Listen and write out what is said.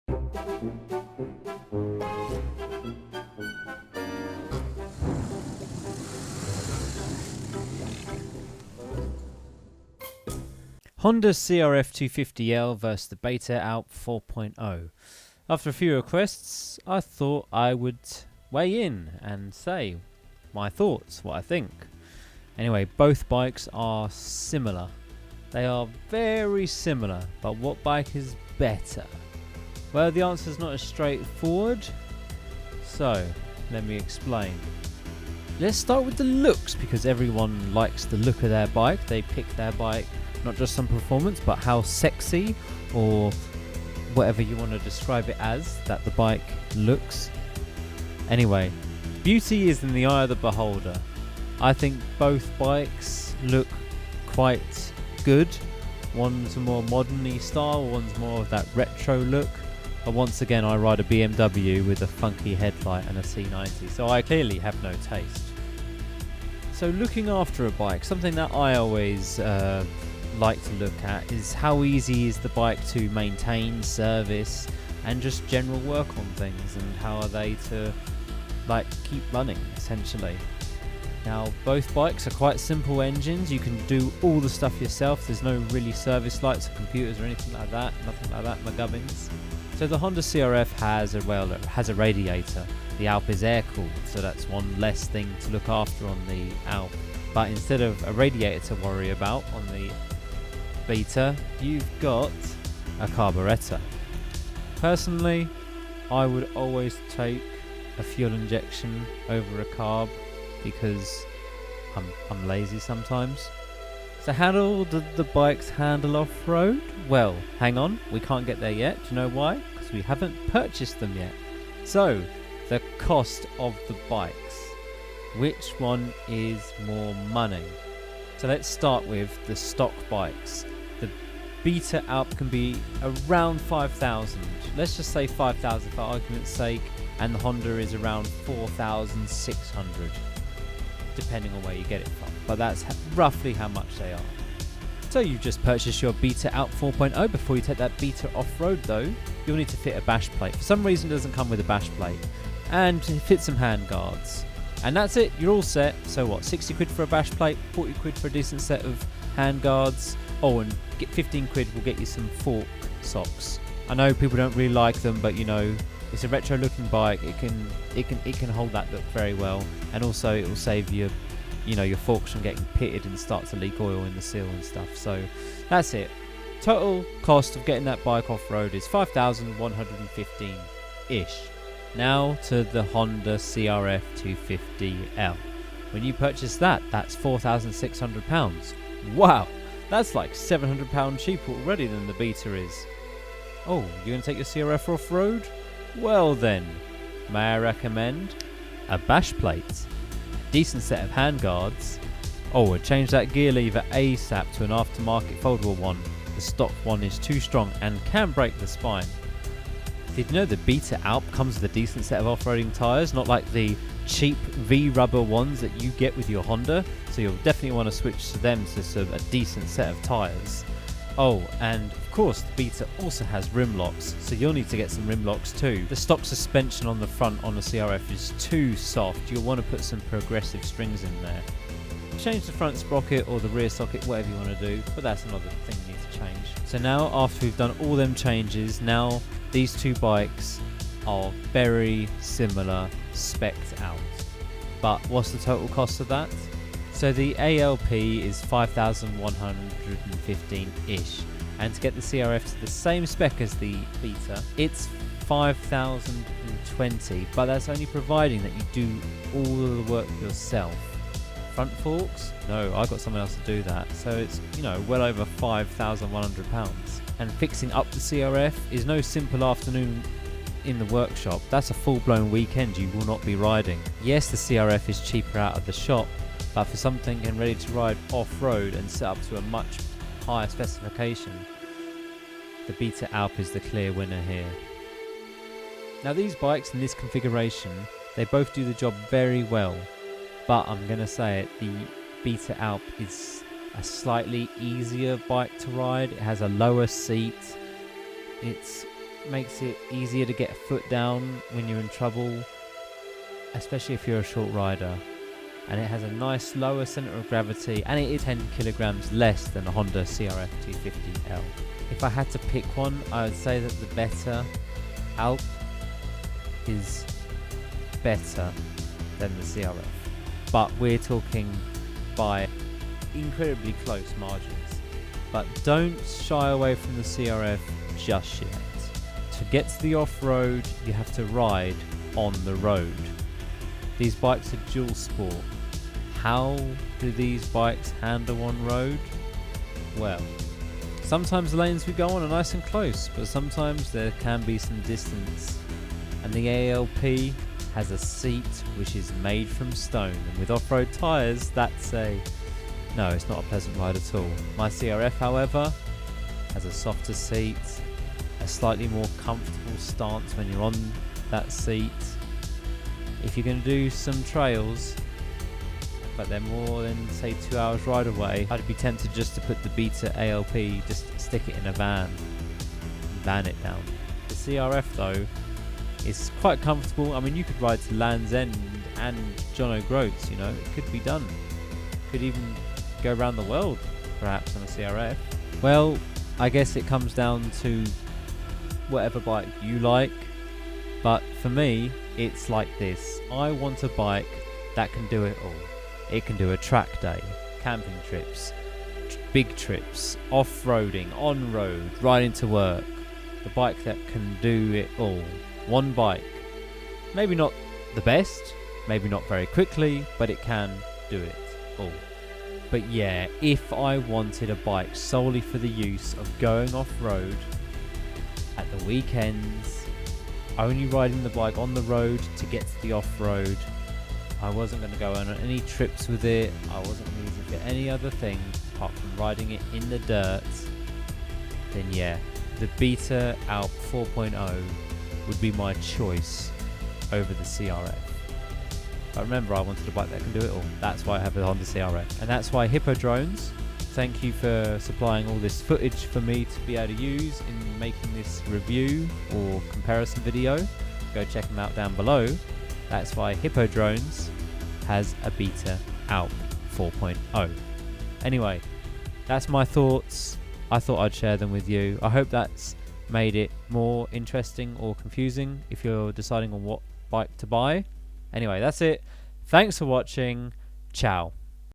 Honda CRF250L versus the Beta Alp 4.0. After a few requests, I thought I would weigh in and say my thoughts, what I think. Anyway, both bikes are similar. They are very similar, but what bike is better? Well, the answer is not as straightforward, so let me explain. Let's start with the looks, because everyone likes the look of their bike. They pick their bike not just on performance, but how sexy, or whatever you want to describe it as, that the bike looks. Anyway, beauty is in the eye of the beholder. I think both bikes look quite good. One's a more modern-y style, one's more of that retro look. But once again, I ride a BMW with a funky headlight and a C90, so I clearly have no taste. So looking after a bike, something that I always like to look at is how easy is the bike to maintain, service, and just general work on things, and how are they to keep running essentially. Now both bikes are quite simple engines. You can do all the stuff yourself. There's no really service lights or computers or anything like that, nothing like that, my gubbins. So the Honda CRF has a radiator. The Alp is air cooled, so that's one less thing to look after on the Alp. But instead of a radiator to worry about on the Beta, you've got a carburetor. Personally, I would always take a fuel injection over a carb, because I'm lazy sometimes. So how do the bikes handle off-road? Well, hang on, we can't get there yet. Do you know why? Because we haven't purchased them yet. So, the cost of the bikes. Which one is more money? So let's start with the stock bikes. The Beta Alp can be around 5,000. Let's just say 5,000 for argument's sake, and the Honda is around 4,600, depending on where you get it from. But that's roughly how much they are. So you've just purchased your Beta Alp 4.0. Before you take that Beta off-road though, you'll need to fit a bash plate. For some reason it doesn't come with a bash plate. And fit some hand guards. And that's it, you're all set. So what, 60 quid for a bash plate, 40 quid for a decent set of hand guards. Oh, and get 15 quid will get you some fork socks. I know people don't really like them, but you know, it's a retro looking bike. It can hold that look very well, and also it will save you, your forks from getting pitted and start to leak oil in the seal and stuff. So that's it. Total cost of getting that bike off road is 5,115 ish. Now to the Honda CRF 250L. When you purchase that, that's £4,600. Wow, that's like £700 cheaper already than the Beta is. Oh, you're going to take your CRF off-road? Well then, may I recommend a bash plate, a decent set of handguards. Oh, change that gear lever ASAP to an aftermarket foldable one. The stock one is too strong and can break the spine. Did you know the Beta Alp comes with a decent set of off-roading tyres, not like the cheap V-rubber ones that you get with your Honda? So you'll definitely want to switch to them to a decent set of tyres. Oh, and of course the Beta also has rim locks, so you'll need to get some rim locks too. The stock suspension on the front on the CRF is too soft. You'll want to put some progressive strings in there. Change the front sprocket or the rear socket, whatever you want to do, but that's another thing you need to change. So now, after we've done all them changes, now these two bikes are very similar specced out. But what's the total cost of that? So the ALP is 5,115-ish, and to get the CRF to the same spec as the Beta, it's 5,020, but that's only providing that you do all of the work yourself. Front forks? No, I got someone else to do that, so it's, well over £5,100. And fixing up the CRF is no simple afternoon in the workshop. That's a full-blown weekend you will not be riding. Yes, the CRF is cheaper out of the shop, but for something and ready to ride off-road and set up to a much higher specification, the Beta Alp is the clear winner here. Now these bikes in this configuration, they both do the job very well, but I'm going to say it, the Beta Alp is a slightly easier bike to ride. It has a lower seat. It's makes it easier to get a foot down when you're in trouble, especially if you're a short rider. And it has a nice lower center of gravity, and it is 10 kilograms less than a Honda CRF250L. If I had to pick one, I would say that the better Alp is better than the CRF, but we're talking by incredibly close margins. But don't shy away from the CRF just yet. To get to the off-road, you have to ride on the road. These bikes are dual sport. How do these bikes handle on road? Well, sometimes the lanes we go on are nice and close, but sometimes there can be some distance. And the ALP has a seat which is made from stone, and with off-road tyres, no, it's not a pleasant ride at all. My CRF, however, has a softer seat, a slightly more comfortable stance when you're on that seat. If you're going to do some trails, but they're more than say 2 hours ride away, I'd be tempted just to put the Beta ALP, just stick it in a van it down. The CRF though is quite comfortable. I mean, you could ride to Land's End and John O'Groats, you know, it could be done. Could even go around the world perhaps on a CRF. Well, I guess it comes down to whatever bike you like, but for me it's like this. I want a bike that can do it all. It can do a track day, camping trips, big trips, off-roading, on-road, riding to work. The bike that can do it all. One bike. Maybe not the best, maybe not very quickly, but it can do it all. But yeah, if I wanted a bike solely for the use of going off-road at the weekends, only riding the bike on the road to get to the off-road, I wasn't going to go on any trips with it, I wasn't going to use it for any other thing apart from riding it in the dirt, then yeah, the Beta Alp 4.0 would be my choice over the CRF. But remember, I wanted a bike that can do it all. That's why I have the Honda CRF. And that's why Hippo Drones, thank you for supplying all this footage for me to be able to use in making this review or comparison video. Go check them out down below. That's why Hippo Drones has a Beta Alp 4.0. Anyway, that's my thoughts. I thought I'd share them with you. I hope that's made it more interesting or confusing if you're deciding on what bike to buy. Anyway, that's it. Thanks for watching. Ciao.